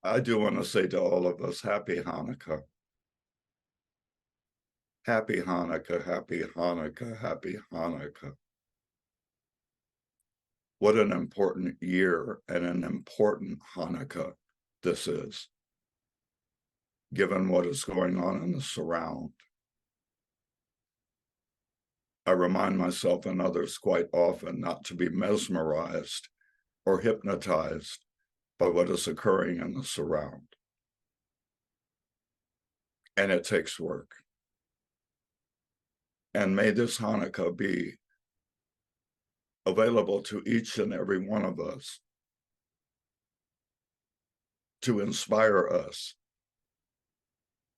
I do want to say to all of us, Happy Hanukkah. Happy Hanukkah, Happy Hanukkah, Happy Hanukkah. What an important year and an important Hanukkah this is, given what is going on in the surround. I remind myself and others quite often not to be mesmerized or hypnotized by what is occurring in the surround. And it takes work. And may this Hanukkah be available to each and every one of us to inspire us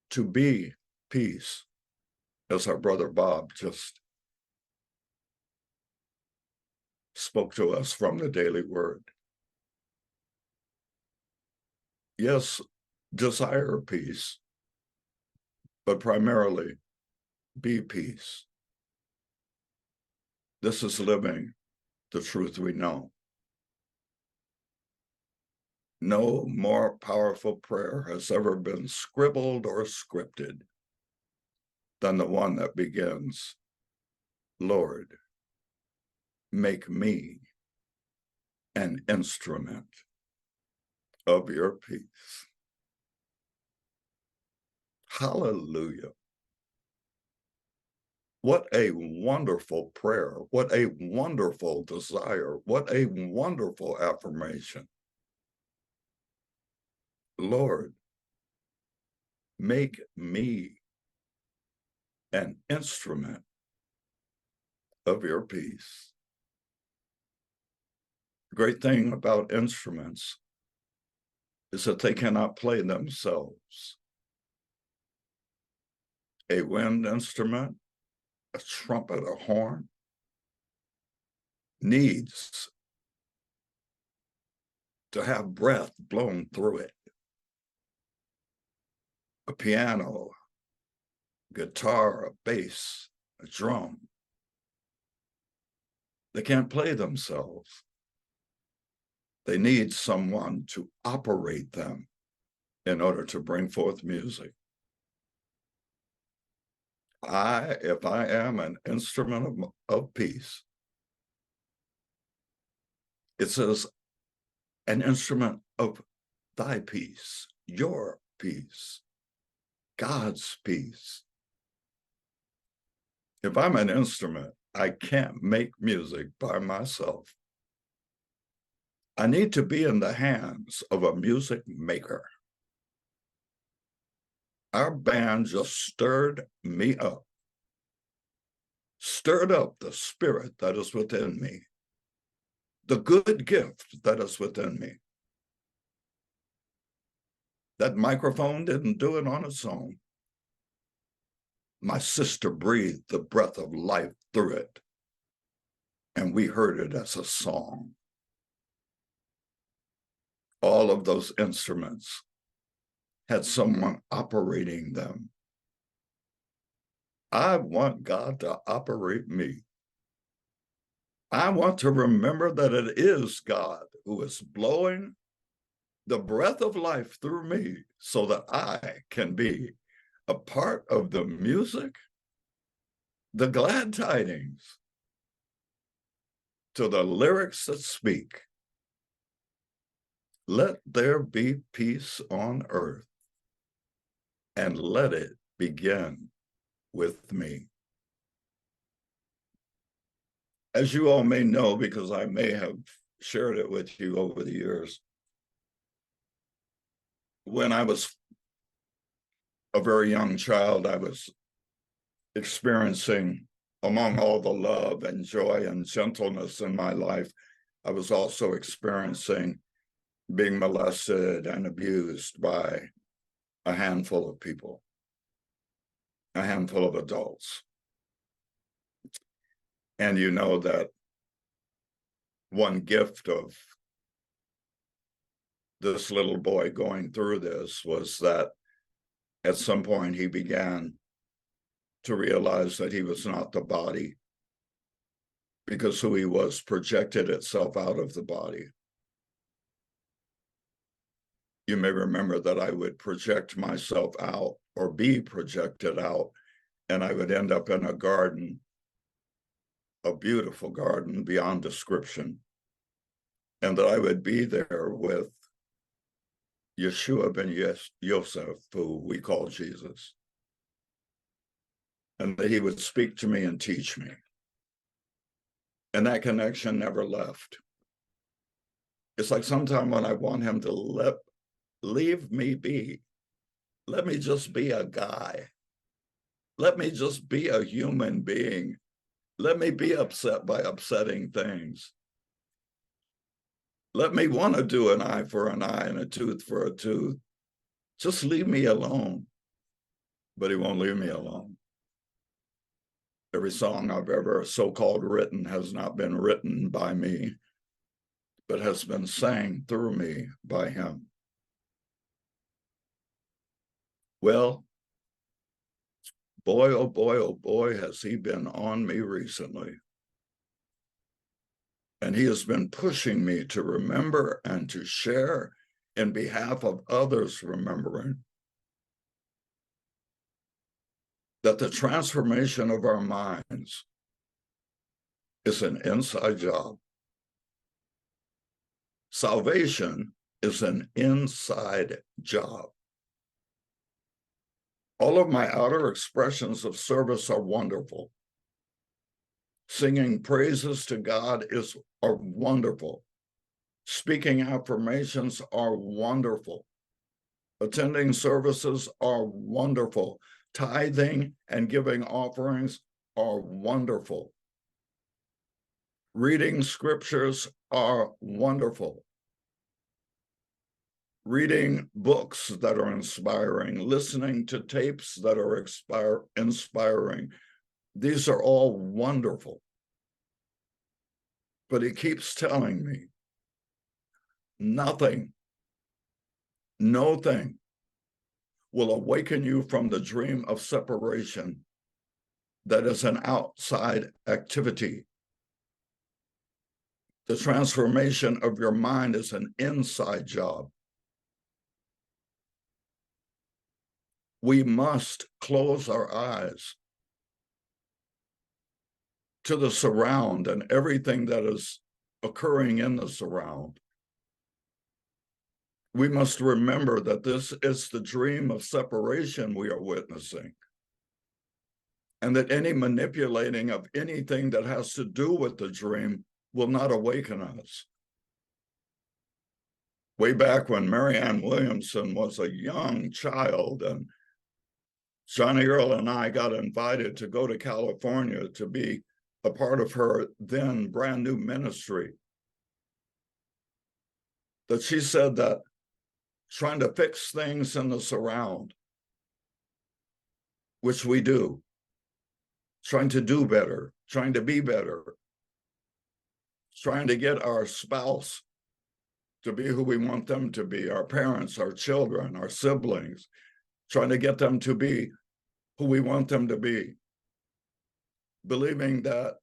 to be peace, as our brother Bob just spoke to us from the Daily Word. Yes, desire peace, but primarily be peace. This is living the truth we know. No more powerful prayer has ever been scribbled or scripted than the one that begins, Lord, make me an instrument of your peace. Hallelujah. What a wonderful prayer. What a wonderful desire. What a wonderful affirmation. Lord, make me an instrument of your peace. The great thing about instruments is that they cannot play themselves. A wind instrument, a trumpet, a horn, needs to have breath blown through it. A piano, guitar, a bass, a drum, they can't play themselves. They need someone to operate them in order to bring forth music. If I am an instrument of peace, it says an instrument of thy peace, your peace, God's peace. If I'm an instrument, I can't make music by myself. I need to be in the hands of a music maker. Our band just stirred me up, stirred up the spirit that is within me, the good gift that is within me. That microphone didn't do it on its own. My sister breathed the breath of life through it, and we heard it as a song. All of those instruments had someone operating them. I want God to operate me. I want to remember that it is God who is blowing the breath of life through me so that I can be a part of the music, the glad tidings, to the lyrics that speak. Let there be peace on earth, and let it begin with me. As you all may know, because I may have shared it with you over the years, when I was a very young child, I was experiencing, among all the love and joy and gentleness in my life, I was also experiencing being molested and abused by a handful of people, a handful of adults. And you know that one gift of this little boy going through this was that at some point he began to realize that he was not the body, because who he was projected itself out of the body. You may remember that I would project myself out or be projected out, and I would end up in a garden, a beautiful garden beyond description, and that I would be there with Yeshua ben Yosef, who we call Jesus, and that he would speak to me and teach me. And that connection never left. It's like sometimes when I want him to leave me be, let me just be a guy. Let me just be a human being. Let me be upset by upsetting things. Let me want to do an eye for an eye and a tooth for a tooth. Just leave me alone. But he won't leave me alone. Every song I've ever so-called written has not been written by me, but has been sang through me by him. Well, boy, oh boy, has he been on me recently. And he has been pushing me to remember and to share in behalf of others remembering that the transformation of our minds is an inside job. Salvation is an inside job. All of my outer expressions of service are wonderful. Singing praises to God are wonderful. Speaking affirmations are wonderful. Attending services are wonderful. Tithing and giving offerings are wonderful. Reading scriptures are wonderful. Reading books that are inspiring, listening to tapes that are inspiring. These are all wonderful. But he keeps telling me, nothing, no thing will awaken you from the dream of separation that is an outside activity. The transformation of your mind is an inside job. We must close our eyes to the surround and everything that is occurring in the surround. We must remember that this is the dream of separation we are witnessing, and that any manipulating of anything that has to do with the dream will not awaken us. Way back when Marianne Williamson was a young child, and Johnny Earl and I got invited to go to California to be a part of her then brand new ministry, that she said that trying to fix things in the surround, which we do, trying to do better, trying to be better, trying to get our spouse to be who we want them to be, our parents, our children, our siblings, trying to get them to be who we want them to be, believing that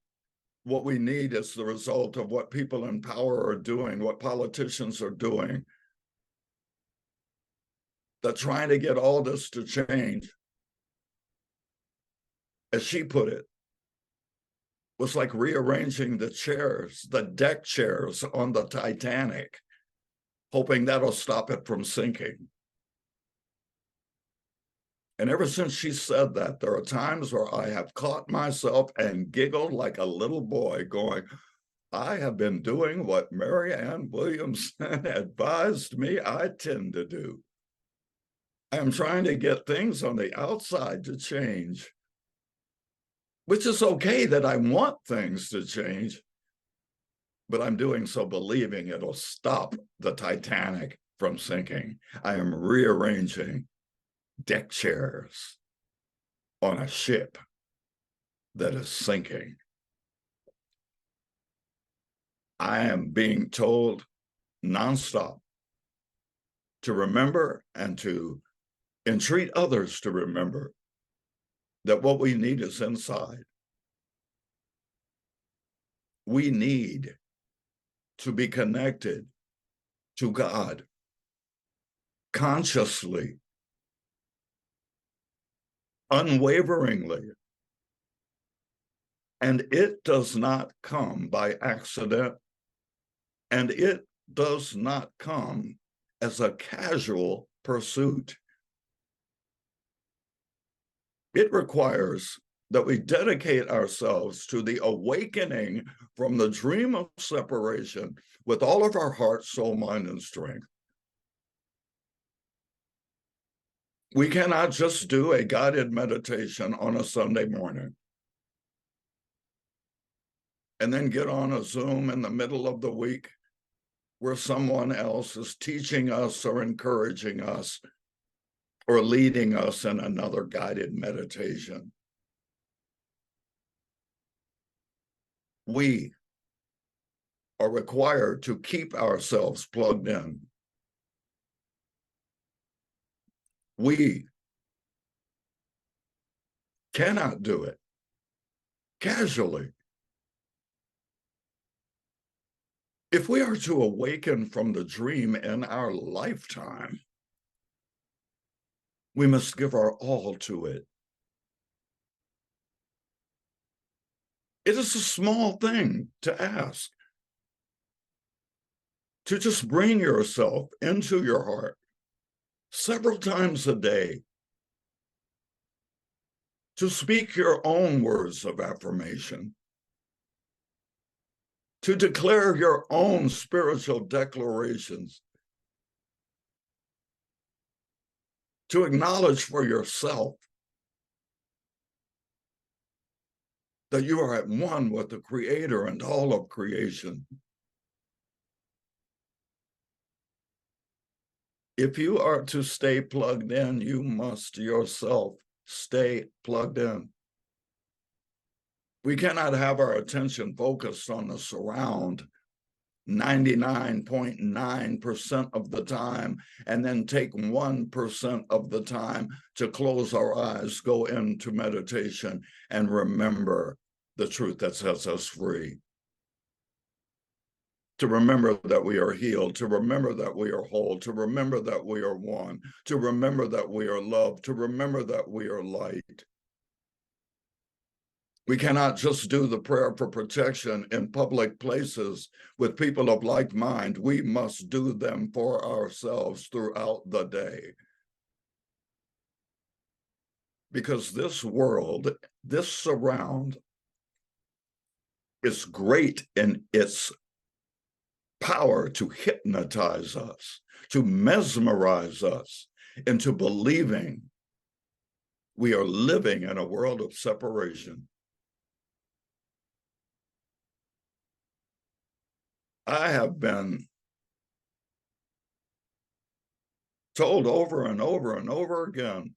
what we need is the result of what people in power are doing, what politicians are doing, that trying to get all this to change, as she put it, was like rearranging the chairs, the deck chairs on the Titanic, hoping that'll stop it from sinking. And ever since she said that, there are times where I have caught myself and giggled like a little boy going, I have been doing what Marianne Williamson advised me I tend to do. I am trying to get things on the outside to change, which is okay that I want things to change, but I'm doing so believing it'll stop the Titanic from sinking. I am rearranging deck chairs on a ship that is sinking. I am being told nonstop to remember and to entreat others to remember that what we need is inside. We need to be connected to God. consciously, unwaveringly. And it does not come by accident, and it does not come as a casual pursuit. It requires that we dedicate ourselves to the awakening from the dream of separation with all of our heart, soul, mind, and strength. We cannot just do a guided meditation on a Sunday morning and then get on a Zoom in the middle of the week where someone else is teaching us or encouraging us or leading us in another guided meditation. We are required to keep ourselves plugged in. We cannot do it casually. If we are to awaken from the dream in our lifetime, we must give our all to it. It is a small thing to ask, to just bring yourself into your heart several times a day, to speak your own words of affirmation, to declare your own spiritual declarations, to acknowledge for yourself that you are at one with the Creator and all of creation. If you are to stay plugged in, you must yourself stay plugged in. We cannot have our attention focused on the surround 99.9% of the time and then take 1% of the time to close our eyes, go into meditation, and remember the truth that sets us free. To remember that we are healed, to remember that we are whole, to remember that we are one, to remember that we are loved, to remember that we are light. We cannot just do the prayer for protection in public places with people of like mind. We must do them for ourselves throughout the day. Because this world, this surround, is great in its power to hypnotize us, to mesmerize us into believing we are living in a world of separation. I have been told over and over and over again,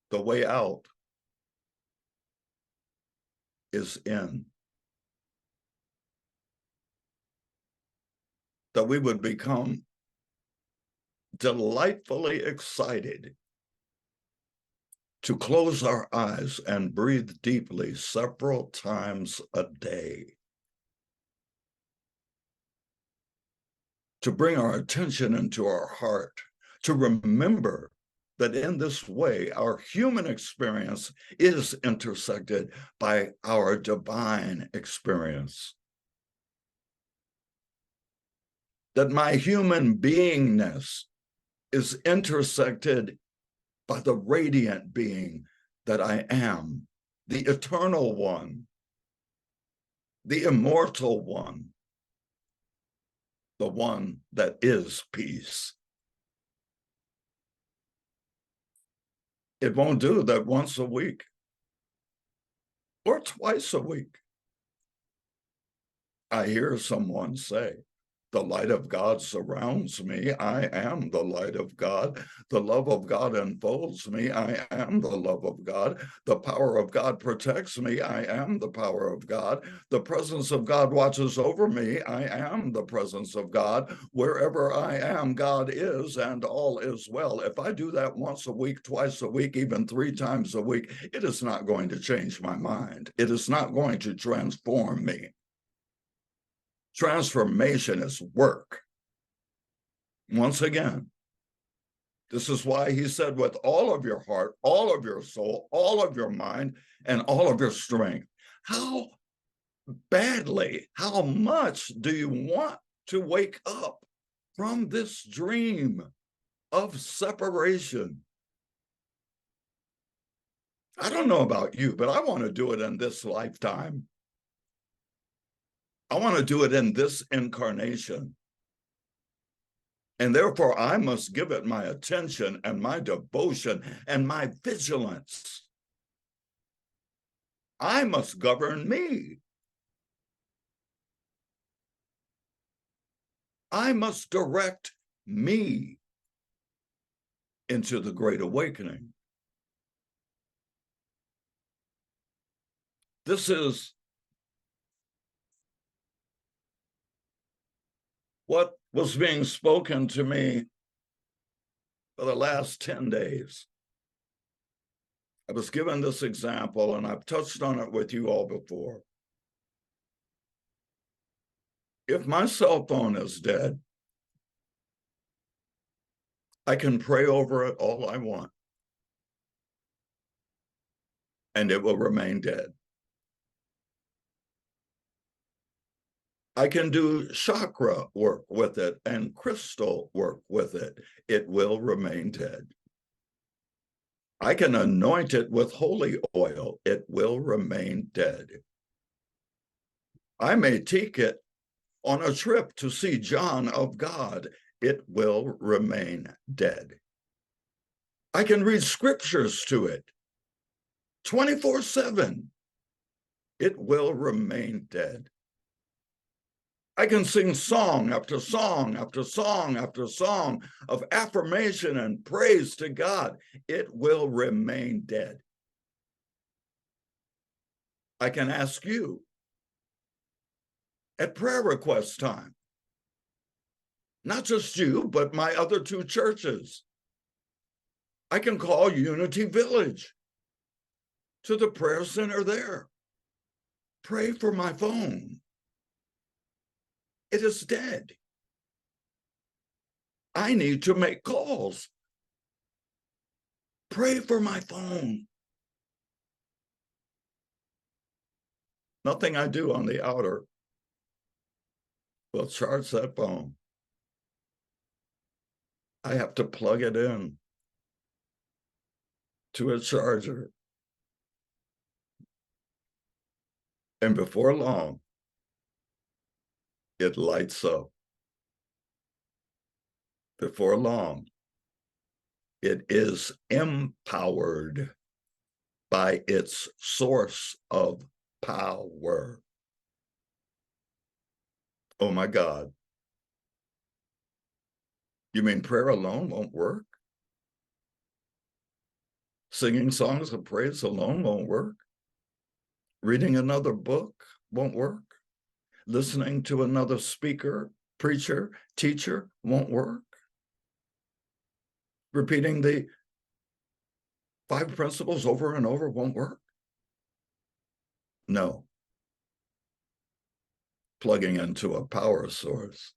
the way out is in. That we would become delightfully excited to close our eyes and breathe deeply several times a day. To bring our attention into our heart, to remember that in this way, our human experience is intersected by our divine experience. That my human beingness is intersected by the radiant being that I am, the eternal one, the immortal one, the one that is peace. It won't do that once a week or twice a week I hear someone say, the light of God surrounds me. I am the light of God. The love of God enfolds me. I am the love of God. The power of God protects me. I am the power of God. The presence of God watches over me. I am the presence of God. Wherever I am, God is, and all is well. If I do that once a week, twice a week, even 3 times a week, it is not going to change my mind. It is not going to transform me. Transformation is work. Once again, this is why he said, with all of your heart, all of your soul, all of your mind, and all of your strength. How badly, how much do you want to wake up from this dream of separation? I don't know about you, but I want to do it in this lifetime. I want to do it in this incarnation. And therefore, I must give it my attention and my devotion and my vigilance. I must govern me. I must direct me into the Great Awakening. This is what was being spoken to me for the last 10 days. I was given this example, and I've touched on it with you all before. If my cell phone is dead, I can pray over it all I want, and it will remain dead. I can do chakra work with it and crystal work with it. It will remain dead. I can anoint it with holy oil. It will remain dead. I may take it on a trip to see John of God. It will remain dead. I can read scriptures to it 24/7. It will remain dead. I can sing song after song after song after song of affirmation and praise to God. It will remain dead. I can ask you at prayer request time, not just you, but my other two churches. I can call Unity Village to the prayer center there. Pray for my phone. It is dead. I need to make calls. Pray for my phone. Nothing I do on the outer will charge that phone. I have to plug it in to a charger. And before long, it lights up. Before long, it is empowered by its source of power. Oh my God. You mean prayer alone won't work? Singing songs of praise alone won't work? Reading another book won't work? Listening to another speaker, preacher, teacher won't work? Repeating the 5 principles over and over won't work? No. Plugging into a power source,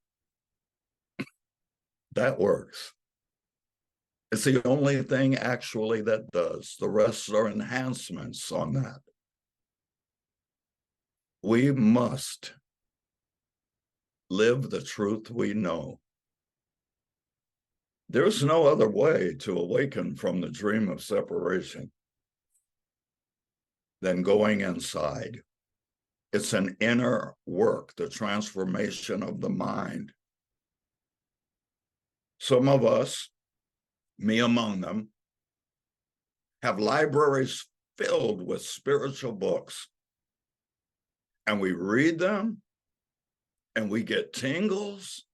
that works. It's the only thing actually that does. The rest are enhancements on that. We must live the truth we know. There's no other way to awaken from the dream of separation than going inside. It's an inner work, the transformation of the mind. Some of us, me among them, have libraries filled with spiritual books, and we read them, and we get tingles,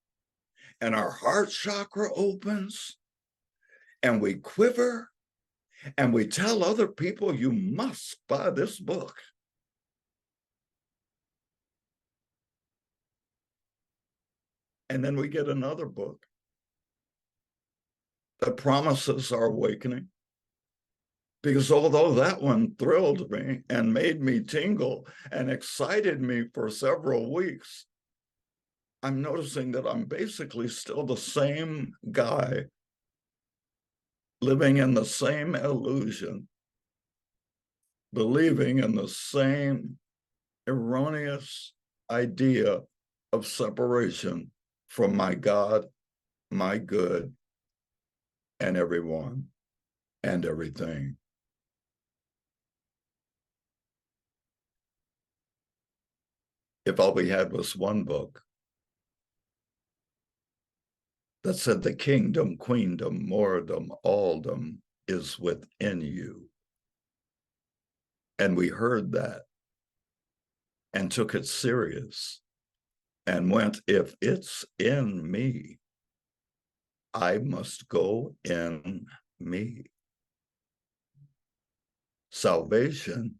and our heart chakra opens, and we quiver, and we tell other people, you must buy this book. And then we get another book that promises our awakening. Because although that one thrilled me and made me tingle and excited me for several weeks, I'm noticing that I'm basically still the same guy living in the same illusion, believing in the same erroneous idea of separation from my God, my good, and everyone and everything. If all we had was one book that said the kingdom, queendom, moredom, alldom is within you. And we heard that and took it serious and went, if it's in me, I must go in me. Salvation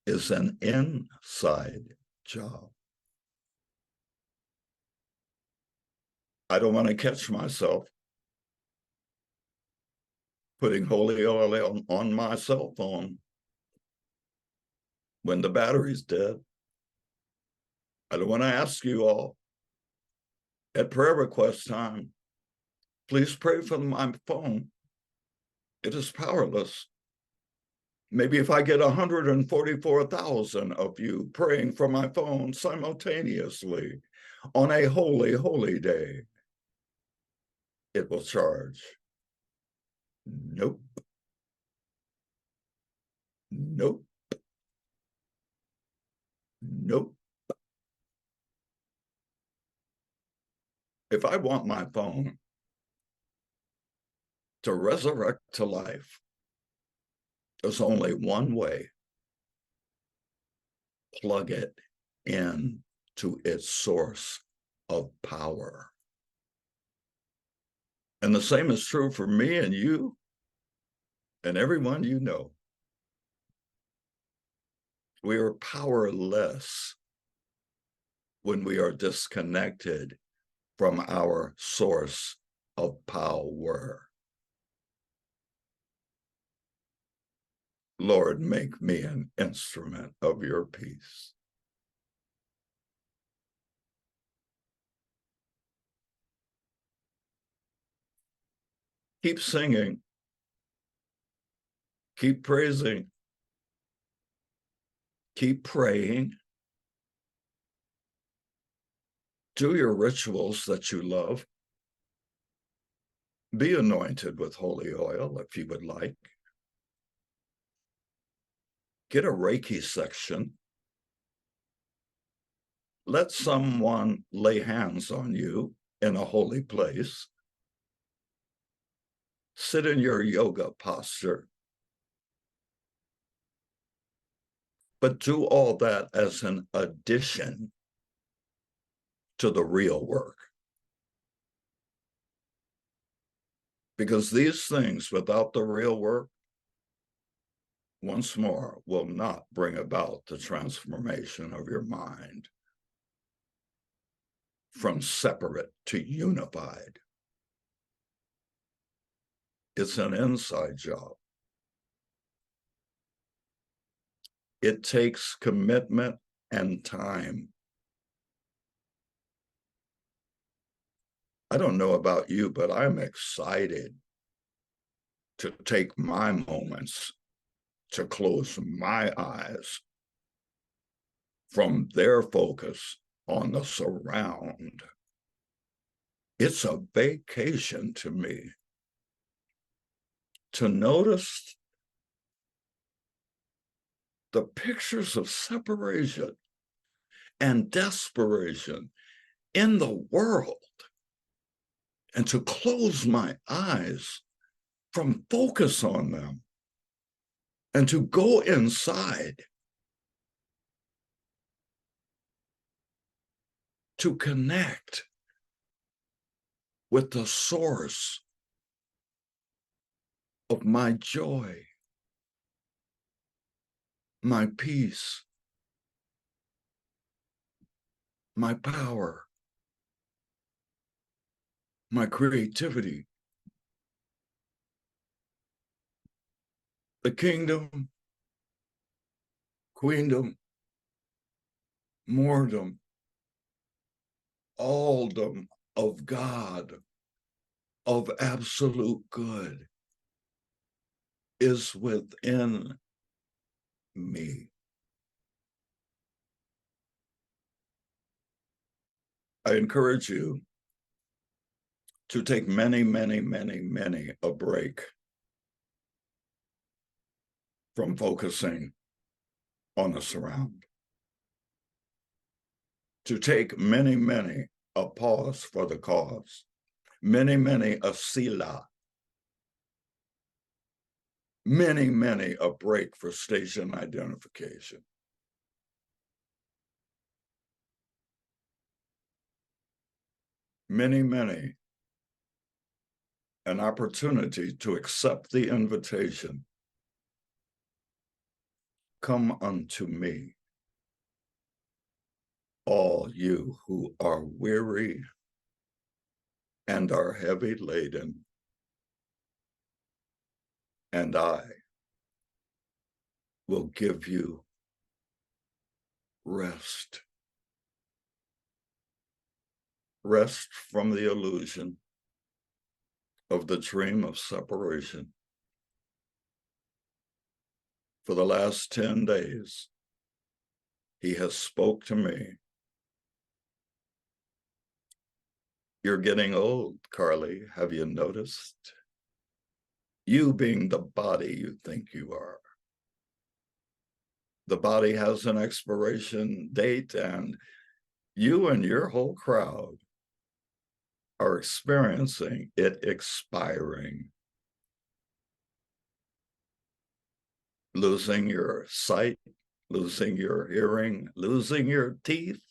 is an inside job. I don't want to catch myself putting holy oil on my cell phone when the battery's dead. I don't want to ask you all at prayer request time, please pray for my phone. It is powerless. Maybe if I get 144,000 of you praying for my phone simultaneously on a holy, holy day, it will charge. Nope. Nope. Nope. If I want my phone to resurrect to life, there's only one way. Plug it in to its source of power. And the same is true for me and you and everyone you know. We are powerless when we are disconnected from our source of power. Lord, make me an instrument of your peace. Keep singing. Keep praising. Keep praying. Do your rituals that you love. Be anointed with holy oil if you would like. Get a Reiki section. Let someone lay hands on you in a holy place. Sit in your yoga posture. But do all that as an addition to the real work. Because these things without the real work, once more, will not bring about the transformation of your mind from separate to unified. It's an inside job. It takes commitment and time. I don't know about you, but I'm excited to take my moments to close my eyes from their focus on the surround. It's a vacation to me to notice the pictures of separation and desperation in the world and to close my eyes from focus on them and to go inside to connect with the source of my joy, my peace, my power, my creativity. The kingdom, queendom, moredom Alldom of God, of absolute good, is within me. I encourage you to take many a break from focusing on the surround. To take many a pause for the cause. Many a Selah. Many a break for station identification. Many an opportunity to accept the invitation. Come unto me, all you who are weary and are heavy laden, and I will give you rest. Rest from the illusion of the dream of separation. For the last 10 days, he has spoke to me. You're getting old, Carly, have you noticed? You being the body you think you are. The body has an expiration date, and you and your whole crowd are experiencing it expiring. Losing your sight, losing your hearing, losing your teeth,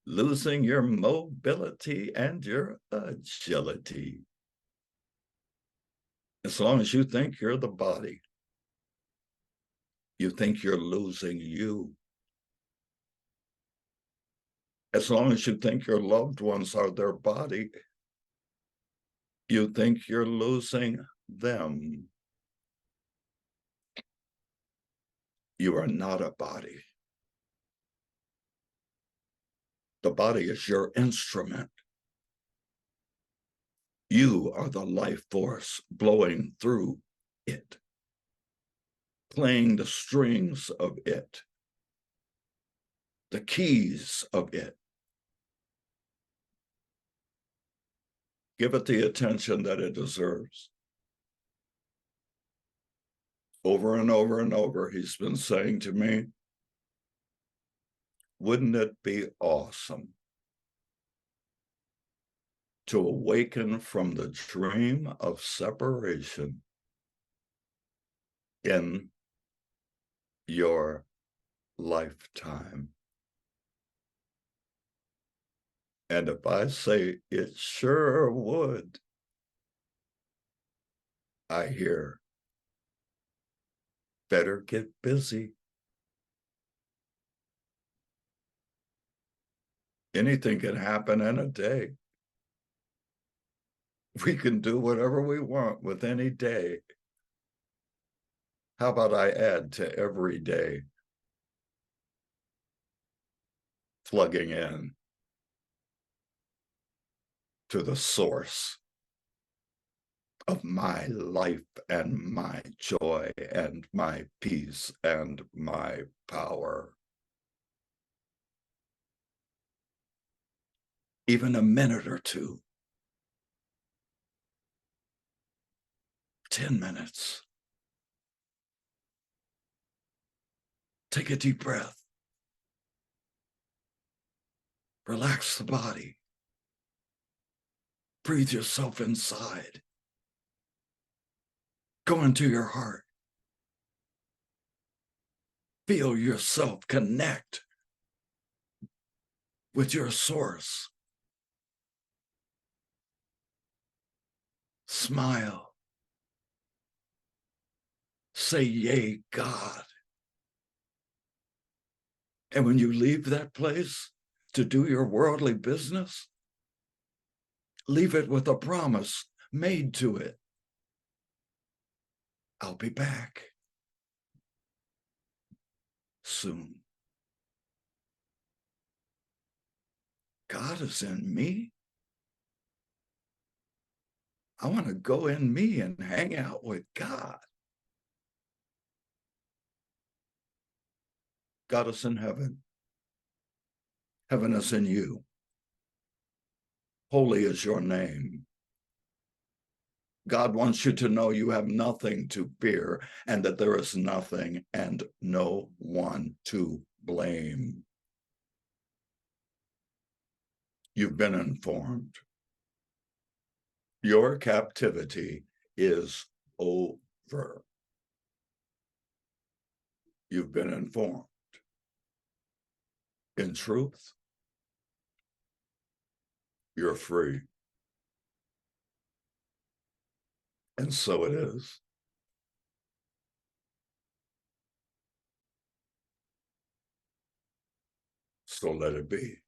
losing your mobility and your agility. As long as you think you're the body, you think you're losing you. As long as you think your loved ones are their body, you think you're losing them. You are not a body. The body is your instrument. You are the life force blowing through it, playing the strings of it, the keys of it. Give it the attention that it deserves. Over and over, he's been saying to me, wouldn't it be awesome to awaken from the dream of separation in your lifetime? And if I say it sure would, I hear, better get busy. Anything can happen in a day. We can do whatever we want with any day. How about I add to every day? Plugging in to the source of my life and my joy and my peace and my power. Even a minute or two, 10 minutes. Take a deep breath. Relax the body. Breathe yourself inside. Go into your heart. Feel yourself connect with your source. Smile. Say, yay, God. And when you leave that place to do your worldly business, leave it with a promise made to it. I'll be back soon. God is in me. I want to go in me and hang out with God. God is in heaven. Heaven is in you. Holy is your name. God wants you to know you have nothing to fear and that there is nothing and no one to blame. You've been informed. Your captivity is over. You've been informed. In truth, you're free. And so it is. So let it be.